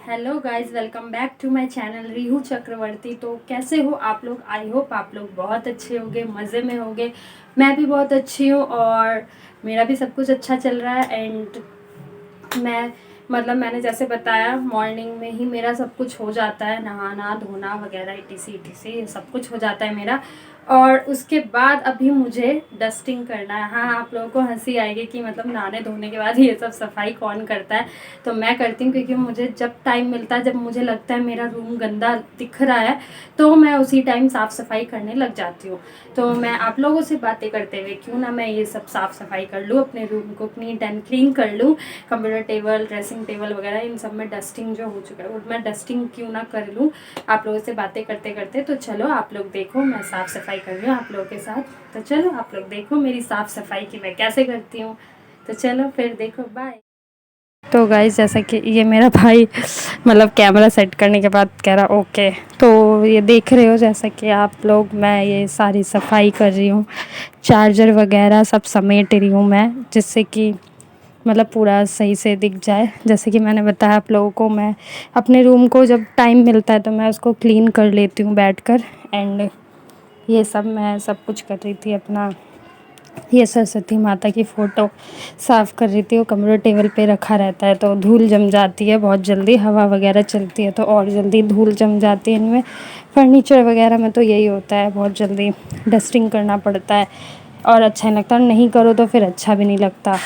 Hello guys, welcome back to my channel Rihu Chakraborty. तो कैसे हो आप लोग? आई होप आप लोग बहुत अच्छे होंगे, मज़े में होंगे। मैं भी बहुत अच्छी हूँ और मेरा भी सब कुछ अच्छा चल रहा है। एंड मैं मैंने जैसे बताया, मॉर्निंग में ही मेरा सब कुछ हो जाता है, नहाना धोना वगैरह इटीसी सब कुछ हो जाता है मेरा। और उसके बाद अभी मुझे डस्टिंग करना है। हाँ, आप लोगों को हंसी आएगी कि नहाने धोने के बाद ये सब सफाई कौन करता है। तो मैं करती हूँ, क्योंकि मुझे जब टाइम मिलता है, जब मुझे लगता है मेरा रूम गंदा दिख रहा है, तो मैं उसी टाइम साफ़ सफाई करने लग जाती हूँ। तो मैं आप लोगों से बातें करते हुए क्यों ना मैं ये सब साफ़ सफाई कर लूँ, अपने रूम को नीट एंड क्लीन कर लूँ। कंप्यूटर टेबल, ड्रेसिंग टेबल वगैरह इन सब में डस्टिंग जो हो चुका है, मैं डस्टिंग क्यों ना कर लूँ आप लोगों से बातें करते करते। तो चलो आप लोग देखो, मैं साफ़ सफाई कर रही हूँ आप लोगों के साथ। तो चलो आप लोग देखो मेरी साफ़ सफाई की मैं कैसे करती हूँ। तो चलो फिर देखो, बाय। तो गाइस, जैसा कि ये मेरा भाई कैमरा सेट करने के बाद कह रहा ओके। तो ये देख रहे हो जैसा कि आप लोग, मैं ये सारी सफाई कर रही हूँ, चार्जर वगैरह सब समेट रही हूँ मैं, जिससे कि पूरा सही से दिख जाए। जैसे कि मैंने बताया आप लोगों को, मैं अपने रूम को जब टाइम मिलता है तो मैं उसको क्लीन कर लेती हूँ बैठकर। एंड ये सब मैं सब कुछ कर रही थी अपना। ये सरस्वती माता की फ़ोटो साफ़ कर रही थी। वो कंप्यूटर टेबल पे रखा रहता है तो धूल जम जाती है बहुत जल्दी, हवा वगैरह चलती है तो और जल्दी धूल जम जाती है इनमें। फर्नीचर वगैरह में तो यही होता है, बहुत जल्दी डस्टिंग करना पड़ता है और अच्छा नहीं लगता, नहीं करो तो फिर अच्छा भी नहीं लगता।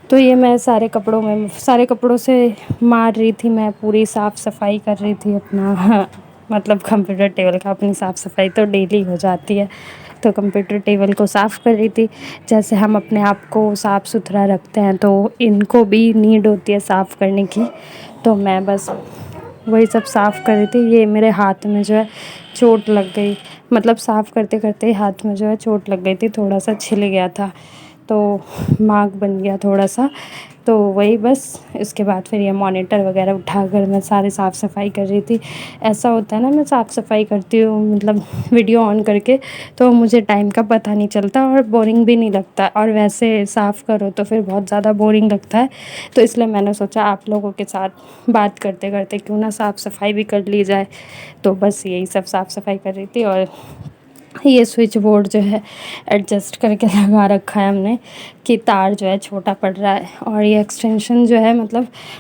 तो ये मैं सारे कपड़ों से मार रही थी, मैं पूरी साफ़ सफाई कर रही थी अपना। हाँ, कंप्यूटर टेबल का अपनी साफ़ सफाई तो डेली हो जाती है। तो कंप्यूटर टेबल को साफ़ कर रही थी। जैसे हम अपने आप को साफ़ सुथरा रखते हैं तो इनको भी नीड होती है साफ़ करने की। तो मैं बस वही सब साफ़ कर रही थी। ये मेरे हाथ में जो है चोट लग गई, साफ़ करते करते हाथ में जो है चोट लग गई थी, थोड़ा सा छिल गया था तो मार्क बन गया थोड़ा सा। तो वही बस, इसके बाद फिर ये मॉनिटर वगैरह उठाकर मैं सारी साफ़ सफाई कर रही थी। ऐसा होता है ना, मैं साफ़ सफाई करती हूँ वीडियो ऑन करके, तो मुझे टाइम का पता नहीं चलता और बोरिंग भी नहीं लगता। और वैसे साफ़ करो तो फिर बहुत ज़्यादा बोरिंग लगता है। तो इसलिए मैंने सोचा आप लोगों के साथ बात करते करते क्यों ना साफ़ सफाई भी कर ली जाए। तो बस यही सब साफ़ सफाई कर रही थी। और ये स्विच बोर्ड जो है एडजस्ट करके लगा रखा है हमने कि तार जो है छोटा पड़ रहा है। और ये एक्सटेंशन जो है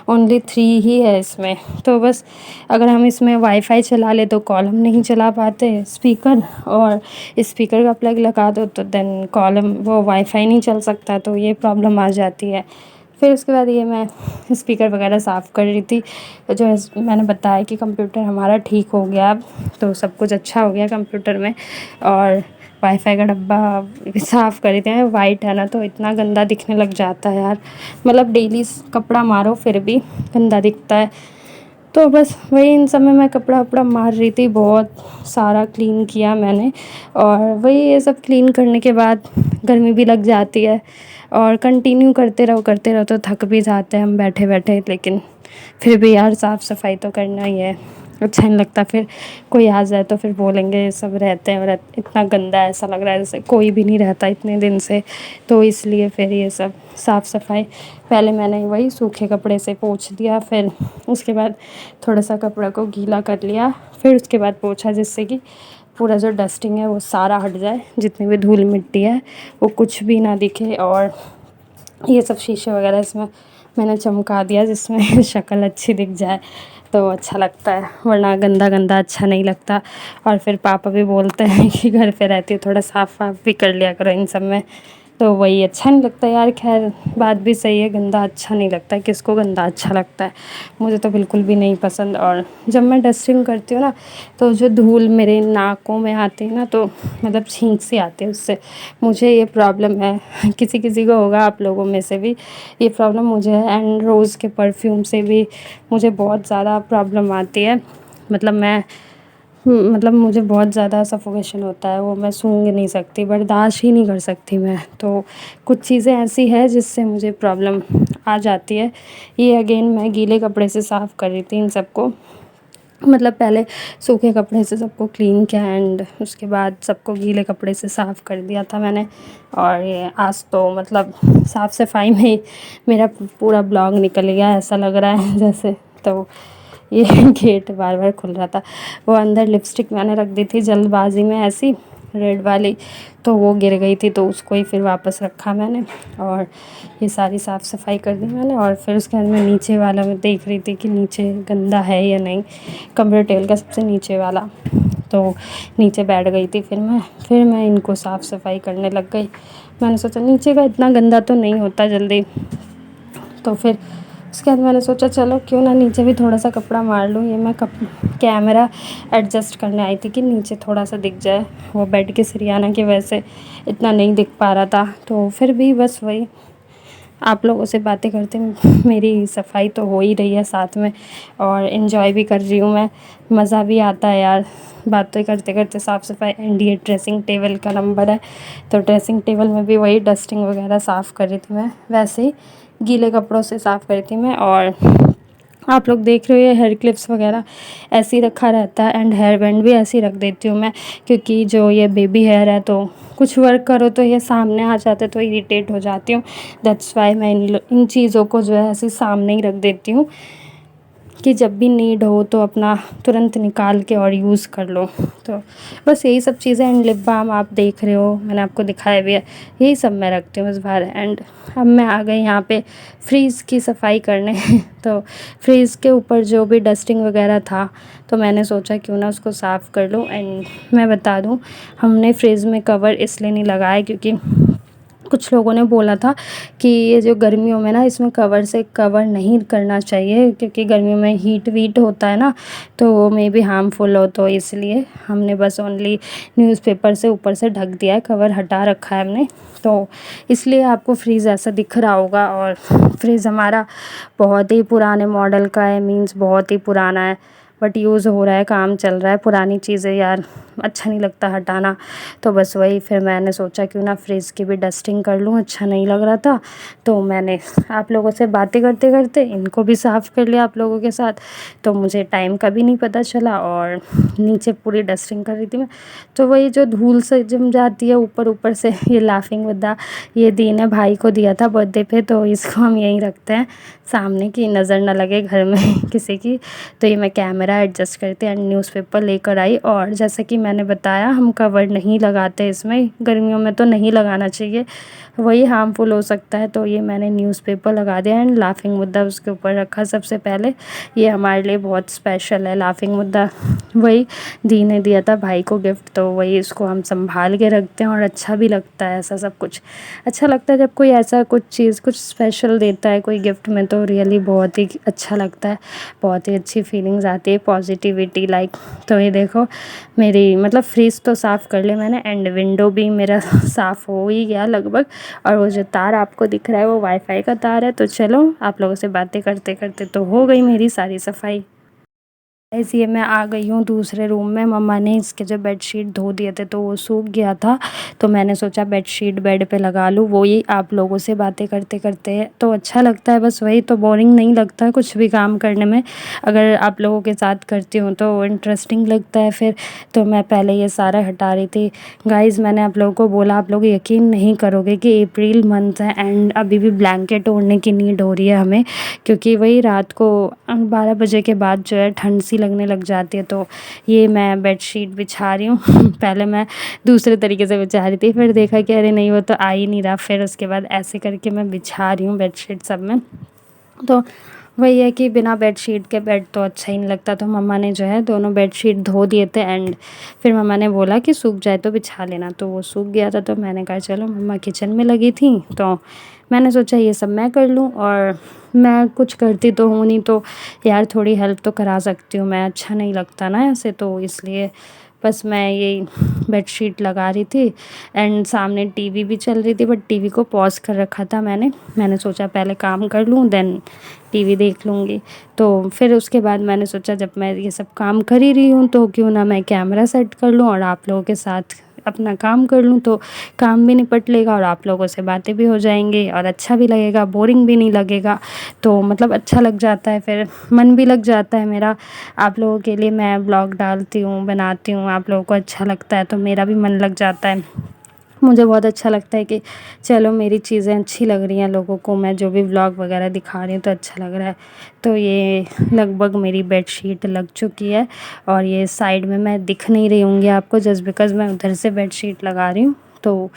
ओनली 3 ही है इसमें। तो बस अगर हम इसमें वाईफाई चला ले तो कॉल हम नहीं चला पाते, स्पीकर और स्पीकर का प्लग लगा दो तो देन कॉलम वो वाईफाई नहीं चल सकता, तो ये प्रॉब्लम आ जाती है। फिर उसके बाद ये मैं स्पीकर वगैरह साफ़ कर रही थी। जो मैंने बताया कि कंप्यूटर हमारा ठीक हो गया अब, तो सब कुछ अच्छा हो गया कंप्यूटर में। और वाईफाई का डब्बा भी साफ़ कर रही थी। वाइट है ना तो इतना गंदा दिखने लग जाता है यार, डेली कपड़ा मारो फिर भी गंदा दिखता है। तो बस वही इन सब में मैं कपड़ा वपड़ा मार रही थी, बहुत सारा क्लीन किया मैंने। और वही ये सब क्लीन करने के बाद गर्मी भी लग जाती है और कंटिन्यू करते रहो तो थक भी जाते हैं हम बैठे बैठे। लेकिन फिर भी यार साफ़ सफाई तो करना ही है, अच्छा नहीं लगता। फिर कोई आ जाए तो फिर बोलेंगे सब रहते हैं और इतना गंदा ऐसा लग रहा है जैसे कोई भी नहीं रहता इतने दिन से। तो इसलिए फिर ये सब साफ़ सफाई पहले मैंने वही सूखे कपड़े से पोंछ दिया, फिर उसके बाद थोड़ा सा कपड़ा को गीला कर लिया, फिर उसके बाद पोंछा, जिससे कि पूरा जो डस्टिंग है वो सारा हट जाए, जितनी भी धूल मिट्टी है वो कुछ भी ना दिखे। और ये सब शीशे वगैरह इसमें मैंने चमका दिया जिसमें शक्ल अच्छी दिख जाए तो अच्छा लगता है, वरना गंदा गंदा अच्छा नहीं लगता। और फिर पापा भी बोलते हैं कि घर पे रहती है थोड़ा साफ़ वाफ़ भी कर लिया करो इन सब में, तो वही अच्छा नहीं लगता यार। खैर बात भी सही है, गंदा अच्छा नहीं लगता, किसको गंदा अच्छा लगता है? मुझे तो बिल्कुल भी नहीं पसंद। और जब मैं डस्टिंग करती हूँ ना तो जो धूल मेरे नाकों में आती है ना तो छींक सी आती है उससे, मुझे ये प्रॉब्लम है। किसी किसी को होगा, आप लोगों में से भी ये प्रॉब्लम मुझे है। एंड रोज़ के परफ्यूम से भी मुझे बहुत ज़्यादा प्रॉब्लम आती है। मैं मुझे बहुत ज़्यादा सफोकेशन होता है, वो मैं सूंघ नहीं सकती, बर्दाश्त ही नहीं कर सकती मैं। तो कुछ चीज़ें ऐसी है जिससे मुझे प्रॉब्लम आ जाती है। ये अगेन मैं गीले कपड़े से साफ़ कर रही थी इन सबको, पहले सूखे कपड़े से सबको क्लीन किया एंड उसके बाद सबको गीले कपड़े से साफ़ कर दिया था मैंने। और ये आज तो साफ़ सफाई में ही मेरा पूरा ब्लॉग निकल गया, ऐसा लग रहा है जैसे। तो ये गेट बार बार खुल रहा था। वो अंदर लिपस्टिक मैंने रख दी थी जल्दबाजी में ऐसी रेड वाली, तो वो गिर गई थी, तो उसको ही फिर वापस रखा मैंने और ये सारी साफ़ सफाई कर दी मैंने। और फिर उसके बाद मैं नीचे वाला मैं देख रही थी कि नीचे गंदा है या नहीं, कमरे टेबल का सबसे नीचे वाला, तो नीचे बैठ गई थी। फिर मैं इनको साफ़ सफाई करने लग गई। मैंने सोचा नीचे का इतना गंदा तो नहीं होता जल्दी, तो फिर उसके बाद मैंने सोचा चलो क्यों ना नीचे भी थोड़ा सा कपड़ा मार लूँ। ये मैं कैमरा एडजस्ट करने आई थी कि नीचे थोड़ा सा दिख जाए, वो बेड के सरियाना की वजह से इतना नहीं दिख पा रहा था। तो फिर भी बस वही आप लोगों से बातें करते मेरी सफाई तो हो ही रही है साथ में, और इन्जॉय भी कर रही हूँ मैं। मज़ा भी आता है यार बातें करते करते साफ़ सफाई। एंड ये ड्रेसिंग टेबल का नंबर है, तो ड्रेसिंग टेबल में भी वही डस्टिंग वगैरह साफ़ कर रही थी मैं, वैसे ही गीले कपड़ों से साफ़ कर रही थी मैं। और आप लोग देख रहे हो ये हेयर क्लिप्स वगैरह ऐसे ही रखा रहता है, एंड हेयर बैंड भी ऐसे ही रख देती हूँ मैं, क्योंकि जो ये बेबी हेयर है तो कुछ वर्क करो तो ये सामने आ जाते तो इरिटेट हो जाती हूँ। दैट्स वाई मैं इन चीज़ों को जो है ऐसे सामने ही रख देती हूँ कि जब भी नीड हो तो अपना तुरंत निकाल के और यूज़ कर लो। तो बस यही सब चीज़ें। एंड लिप बाम आप देख रहे हो, मैंने आपको दिखाया भी है, यही सब मैं रखती हूँ इस बार। एंड अब मैं आ गई यहाँ पे फ्रीज़ की सफाई करने तो फ्रीज़ के ऊपर जो भी डस्टिंग वगैरह था, तो मैंने सोचा क्यों ना उसको साफ़ कर लूँ। एंड मैं बता दूँ, हमने फ्रिज में कवर इसलिए नहीं लगाया क्योंकि कुछ लोगों ने बोला था कि ये जो गर्मियों में ना इसमें कवर से कवर नहीं करना चाहिए, क्योंकि गर्मियों में हीट वीट होता है ना, तो वो मे बी हार्मफुल हो, तो इसलिए हमने बस ओनली न्यूज़पेपर से ऊपर से ढक दिया है, कवर हटा रखा है हमने। तो इसलिए आपको फ्रीज़ ऐसा दिख रहा होगा। और फ्रिज हमारा बहुत ही पुराने मॉडल का है, मीन्स बहुत ही पुराना है, बट यूज़ हो रहा है, काम चल रहा है। पुरानी चीज़ें यार अच्छा नहीं लगता हटाना, तो बस वही फिर मैंने सोचा क्यों ना फ्रिज की भी डस्टिंग कर लूँ, अच्छा नहीं लग रहा था। तो मैंने आप लोगों से बातें करते करते इनको भी साफ़ कर लिया आप लोगों के साथ, तो मुझे टाइम का भी नहीं पता चला। और नीचे पूरी डस्टिंग कर रही थी मैं, तो वही जो धूल से जम जाती है ऊपर ऊपर से, ये लाफिंग विद ये दी ने भाई को दिया था बर्थडे पे, तो इसको हम यहीं रखते हैं सामने की नज़र ना लगे घर में किसी की। तो ये मैं कैमरा एडजस्ट करती एंड न्यूज़पेपर लेकर आई। और जैसा कि मैंने बताया, हम कवर नहीं लगाते इसमें, गर्मियों में तो नहीं लगाना चाहिए, वही हार्मफुल हो सकता है। तो ये मैंने न्यूज़पेपर लगा दिया एंड लाफिंग मुद्दा उसके ऊपर रखा सबसे पहले। ये हमारे लिए बहुत स्पेशल है लाफिंग मुद्दा, वही दी ने दिया था भाई को गिफ्ट, तो वही इसको हम संभाल के रखते हैं। और अच्छा भी लगता है, ऐसा सब कुछ अच्छा लगता है जब कोई ऐसा कुछ चीज़ कुछ स्पेशल देता है कोई गिफ्ट में, तो रियली बहुत ही अच्छा लगता है, बहुत ही अच्छी फीलिंग्स आती है, पॉजिटिविटी लाइक। तो ये देखो मेरी मतलब फ्रिज तो साफ़ कर लिया मैंने, एंड विंडो भी मेरा साफ़ हो ही गया लगभग। और वो जो तार आपको दिख रहा है वो वाईफाई का तार है। तो चलो आप लोगों से बातें करते करते तो हो गई मेरी सारी सफाई। इसलिए मैं आ गई हूँ दूसरे रूम में। मम्मा ने इसके जो बेडशीट धो दिए थे तो वो सूख गया था, तो मैंने सोचा बेडशीट बेड पे लगा लूँ। वो ही आप लोगों से बातें करते करते तो अच्छा लगता है, बस वही तो बोरिंग नहीं लगता कुछ भी काम करने में, अगर आप लोगों के साथ करती हूँ तो इंटरेस्टिंग लगता है फिर। तो मैं पहले ये सारा हटा रही थी। गाइज़ मैंने आप लोगों को बोला, आप लोग यकीन नहीं करोगे कि अप्रैल मंथ है एंड अभी भी ब्लैंकेट ओढ़ने की नीड हो रही है हमें, क्योंकि वही रात को 12 बजे के बाद जो है ठंड सी लगने लग जाती है। तो ये मैं बेडशीट बिछा रही हूँ पहले मैं दूसरे तरीके से बिछा रही थी, फिर देखा कि अरे नहीं वो तो आ ही नहीं रहा, फिर उसके बाद ऐसे करके मैं बिछा रही हूँ बेडशीट सब में। तो वही है कि बिना बेडशीट के बेड तो अच्छा ही नहीं लगता। तो मम्मा ने जो है दोनों बेडशीट धो दिए थे एंड फिर मम्मा ने बोला कि सूख जाए तो बिछा लेना, तो वो सूख गया था। तो मैंने कहा चलो, मम्मा किचन में लगी थी तो मैंने सोचा ये सब मैं कर लूँ, और मैं कुछ करती तो हूँ नहीं, तो यार थोड़ी हेल्प तो करा सकती हूँ मैं, अच्छा नहीं लगता ना ऐसे, तो इसलिए बस मैं यही बेडशीट लगा रही थी। एंड सामने टीवी भी चल रही थी, बट टीवी को पॉज़ कर रखा था मैंने सोचा पहले काम कर लूँ देन टीवी देख लूँगी। तो फिर उसके बाद मैंने सोचा जब मैं ये सब काम कर ही रही हूँ तो क्यों ना मैं कैमरा सेट कर लूँ और आप लोगों के साथ अपना काम कर लूँ, तो काम भी निपट लेगा और आप लोगों से बातें भी हो जाएंगी और अच्छा भी लगेगा, बोरिंग भी नहीं लगेगा। तो मतलब अच्छा लग जाता है, फिर मन भी लग जाता है मेरा। आप लोगों के लिए मैं ब्लॉग डालती हूँ, बनाती हूँ, आप लोगों को अच्छा लगता है तो मेरा भी मन लग जाता है। मुझे बहुत अच्छा लगता है कि चलो मेरी चीज़ें अच्छी लग रही हैं लोगों को, मैं जो भी व्लॉग वगैरह दिखा रही हूँ तो अच्छा लग रहा है। तो ये लगभग मेरी बेडशीट लग चुकी है और ये साइड में मैं दिख नहीं रही होंगी आपको जस्ट बिकॉज़ मैं उधर से बेडशीट लगा रही हूँ, तो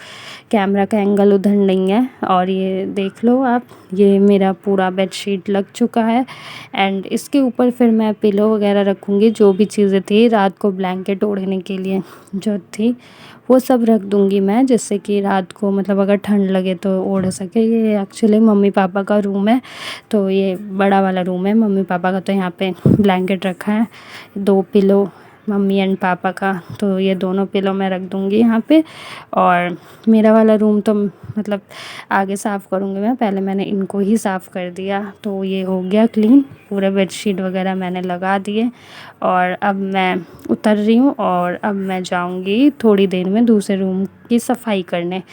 कैमरा का एंगल उधर नहीं है। और ये देख लो आप, ये मेरा पूरा बेडशीट लग चुका है। एंड इसके ऊपर फिर मैं पिलो वगैरह रखूँगी, जो भी चीज़ें थी रात को ब्लैंकेट ओढ़ने के लिए जो थी वो सब रख दूँगी मैं, जिससे कि रात को मतलब अगर ठंड लगे तो ओढ़ सके। ये एक्चुअली मम्मी पापा का रूम है, तो ये बड़ा वाला रूम है मम्मी पापा का, तो यहाँ पे ब्लैंकेट रखा है, 2 पिलो मम्मी एंड पापा का, तो ये दोनों पिलो मैं रख दूँगी यहाँ पे। और मेरा वाला रूम तो मतलब आगे साफ़ करूँगी मैं, पहले मैंने इनको ही साफ़ कर दिया, तो ये हो गया क्लीन, पूरे बेडशीट वगैरह मैंने लगा दिए। और अब मैं उतर रही हूँ और अब मैं जाऊँगी थोड़ी देर में दूसरे रूम की सफाई करने,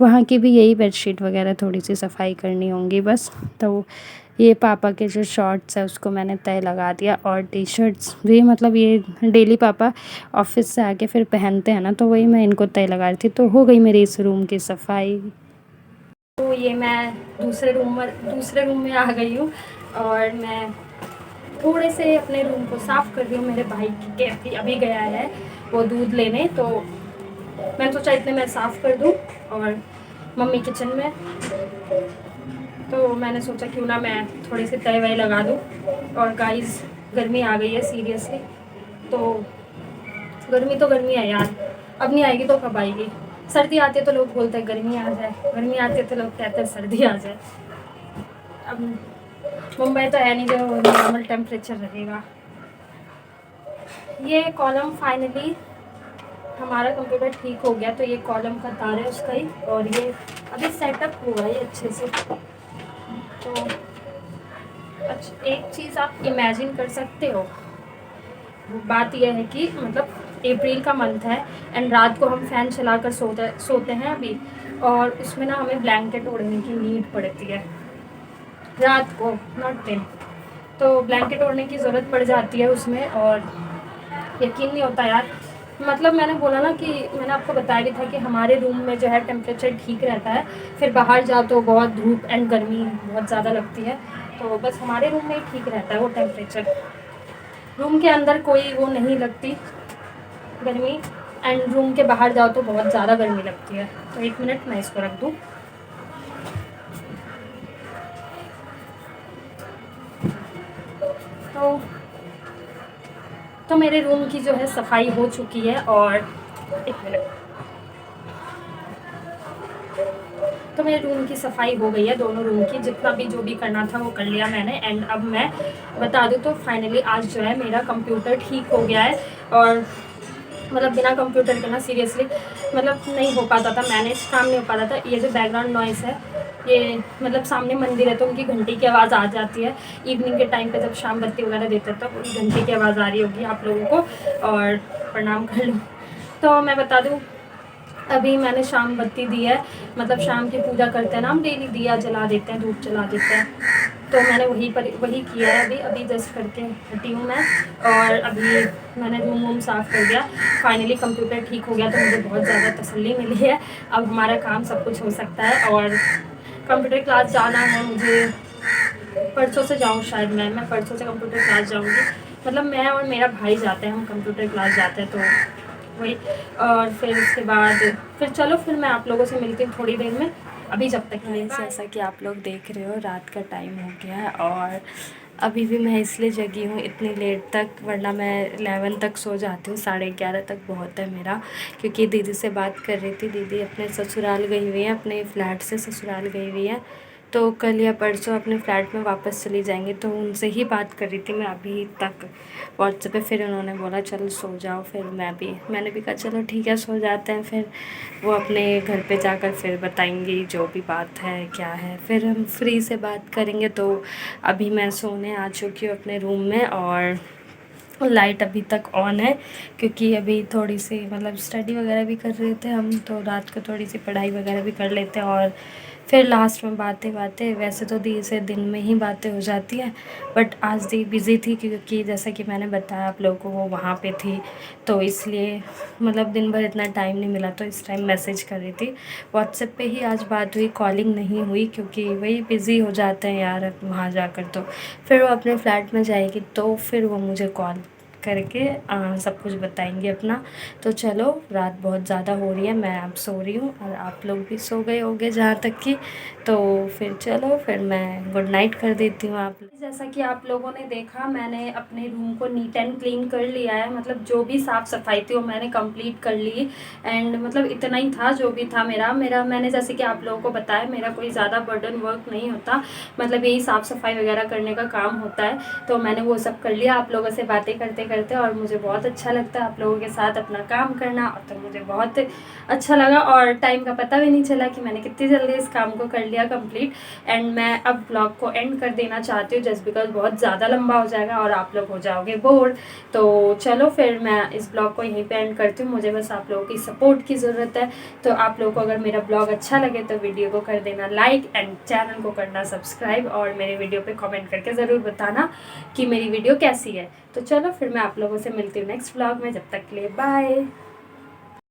वहाँ की भी यही बेडशीट वगैरह थोड़ी सी सफाई करनी होंगी बस। तो ये पापा के जो शॉर्ट्स है उसको मैंने तय लगा दिया, और टी शर्ट्स भी मतलब ये डेली पापा ऑफिस से आके फिर पहनते हैं ना, तो वही मैं इनको तय लगा रही थी। तो हो गई मेरी इस रूम की सफाई। तो ये मैं दूसरे रूम में आ गई हूँ और मैं थोड़े से अपने रूम को साफ़ कर रही हूँ। मेरे भाई की कैफी अभी गया है वो दूध लेने, तो मैंने सोचा इतने मैं साफ़ कर दूँ। और मम्मी किचन में, तो मैंने सोचा क्यों ना मैं थोड़ी सी तय वय लगा दूँ। और गाइस गर्मी आ गई है सीरियसली, तो गर्मी है यार, अब नहीं आएगी तो कब आएगी। सर्दी आती है तो लोग बोलते हैं गर्मी आ जाए, गर्मी आती है तो लोग कहते हैं सर्दी आ जाए। अब मुंबई तो है नहीं जो नॉर्मल टेम्परेचर रहेगा। ये कॉलम फाइनली हमारा कंप्यूटर ठीक हो गया, तो ये कॉलम का तार है उसका ही, और ये अभी सेटअप हुआ है अच्छे से। तो अच्छा, एक चीज़ आप इमेजिन कर सकते हो, बात यह है कि मतलब अप्रैल का मंथ है एंड रात को हम फ़ैन चलाकर सोते हैं अभी, और उसमें ना हमें ब्लैंकेट ओढ़ने की नीड पड़ती है रात को, नॉट दिन। तो ब्लैंकेट ओढ़ने की ज़रूरत पड़ जाती है उसमें, और यकीन नहीं होता यार। मतलब मैंने बोला ना कि मैंने आपको बताया भी था कि हमारे रूम में जो है टेम्परेचर ठीक रहता है, फिर बाहर जाओ तो बहुत धूप एंड गर्मी बहुत ज़्यादा लगती है, तो बस हमारे रूम में ही ठीक रहता है वो टेम्परेचर। रूम के अंदर कोई वो नहीं लगती गर्मी, एंड रूम के बाहर जाओ तो बहुत ज़्यादा गर्मी लगती है। तो 1 मिनट मैं इसको रख दूँ। तो मेरे रूम की जो है सफाई हो चुकी है, और 1 मिनट, तो मेरे रूम की सफाई हो गई है, दोनों रूम की, जितना भी जो भी करना था वो कर लिया मैंने। एंड अब मैं बता दूँ तो फाइनली आज जो है मेरा कंप्यूटर ठीक हो गया है। और मतलब बिना कंप्यूटर के ना सीरियसली मतलब नहीं हो पाता था मैनेज, काम नहीं हो पाता था। ये जो बैकग्राउंड नॉइज़ है, ये मतलब सामने मंदिर है तो उनकी घंटी की आवाज़ आ जाती है इवनिंग के टाइम पे, जब शाम बत्ती वगैरह देते हैं तब उनकी घंटी की आवाज़ आ रही होगी आप लोगों को। और प्रणाम कर लूँ तो मैं बता दूँ, अभी मैंने शाम बत्ती दी है, मतलब शाम की पूजा करते हैं ना हम डेली, दिया जला देते हैं, धूप जला देते हैं, तो मैंने वही किया है अभी जस्ट करके हटी हूँ मैं। और अभी मैंने रूम वूम साफ़ कर दिया, फाइनली कंप्यूटर ठीक हो गया, तो मुझे बहुत ज़्यादा तसल्ली मिली है। अब हमारा काम सब कुछ हो सकता है। और कंप्यूटर क्लास जाना है मुझे, परसों से जाऊँ शायद, मैं परसों से कंप्यूटर क्लास जाऊँगी। मतलब मैं और मेरा भाई जाते हैं, हम कंप्यूटर क्लास जाते हैं, तो वही। और फिर उसके बाद फिर मैं आप लोगों से मिलती हूँ थोड़ी देर में। अभी जब तक नहीं, जैसा कि आप लोग देख रहे हो रात का टाइम हो गया है, और अभी भी मैं इसलिए जगी हूँ इतनी लेट तक, वरना मैं 11 तक सो जाती हूँ, 11:30 तक बहुत है मेरा। क्योंकि दीदी से बात कर रही थी, दीदी अपने ससुराल गई हुई है, अपने फ्लैट से ससुराल गई हुई है, तो कल या परसों अपने फ्लैट में वापस चली जाएंगी, तो उनसे ही बात कर रही थी मैं अभी तक व्हाट्सएप पे। फिर उन्होंने बोला चल सो जाओ, फिर मैंने भी कहा चलो ठीक है सो जाते हैं। फिर वो अपने घर पे जाकर फिर बताएंगी जो भी बात है क्या है, फिर हम फ्री से बात करेंगे। तो अभी मैं सोने आ चुकी हूँ अपने रूम में, और लाइट अभी तक ऑन है, क्योंकि अभी थोड़ी सी मतलब स्टडी वगैरह भी कर रहे थे हम, तो रात को थोड़ी सी पढ़ाई वगैरह भी कर लेते हैं, और फिर लास्ट में बातें बातें, वैसे तो दी से दिन में ही बातें हो जाती हैं, बट आज दी बिज़ी थी क्योंकि जैसा कि मैंने बताया आप लोगों को वो वहाँ पे थी, तो इसलिए मतलब दिन भर इतना टाइम नहीं मिला, तो इस टाइम मैसेज कर रही थी। व्हाट्सएप पे ही आज बात हुई, कॉलिंग नहीं हुई क्योंकि वही बिज़ी हो जाते हैं यार वहाँ जाकर। तो फिर वो अपने फ्लैट में जाएगी तो फिर वो मुझे कॉल करके सब कुछ बताएंगे अपना। तो चलो, रात बहुत ज़्यादा हो रही है, मैं अब सो रही हूँ और आप लोग भी सो गए होंगे जहाँ तक कि, तो फिर चलो फिर मैं गुड नाइट कर देती हूँ आप। जैसा कि आप लोगों ने देखा, मैंने अपने रूम को नीट एंड क्लीन कर लिया है, मतलब जो भी साफ़ सफाई थी वो मैंने कंप्लीट कर ली। एंड मतलब इतना ही था जो भी था मेरा मैंने जैसे कि आप लोगों को बताया, मेरा कोई ज़्यादा बर्डन वर्क नहीं होता, मतलब यही साफ़ सफाई वगैरह करने का काम होता है। तो मैंने वो सब कर लिया आप लोगों से बातें करते करते, और मुझे बहुत अच्छा लगता है आप लोगों के साथ अपना काम करना, और तो मुझे बहुत अच्छा लगा और टाइम का पता भी नहीं चला कि मैंने कितनी जल्दी इस काम को कर लिया कंप्लीट। एंड मैं अब ब्लॉग को एंड कर देना चाहती हूँ, जस्ट बिकॉज बहुत ज़्यादा लंबा हो जाएगा और आप लोग हो जाओगे बोर। तो चलो फिर मैं इस ब्लॉग को यहीं पे एंड करती हूँ, मुझे बस आप लोगों की सपोर्ट की ज़रूरत है। तो आप लोगों को अगर मेरा ब्लॉग अच्छा लगे तो वीडियो को कर देना लाइक एंड चैनल को करना सब्सक्राइब, और मेरे वीडियो पे कमेंट करके ज़रूर बताना कि मेरी वीडियो कैसी है। तो चलो फिर मैं आप लोगों से मिलती हूँ नेक्स्ट ब्लॉग में, जब तक के लिए बाय।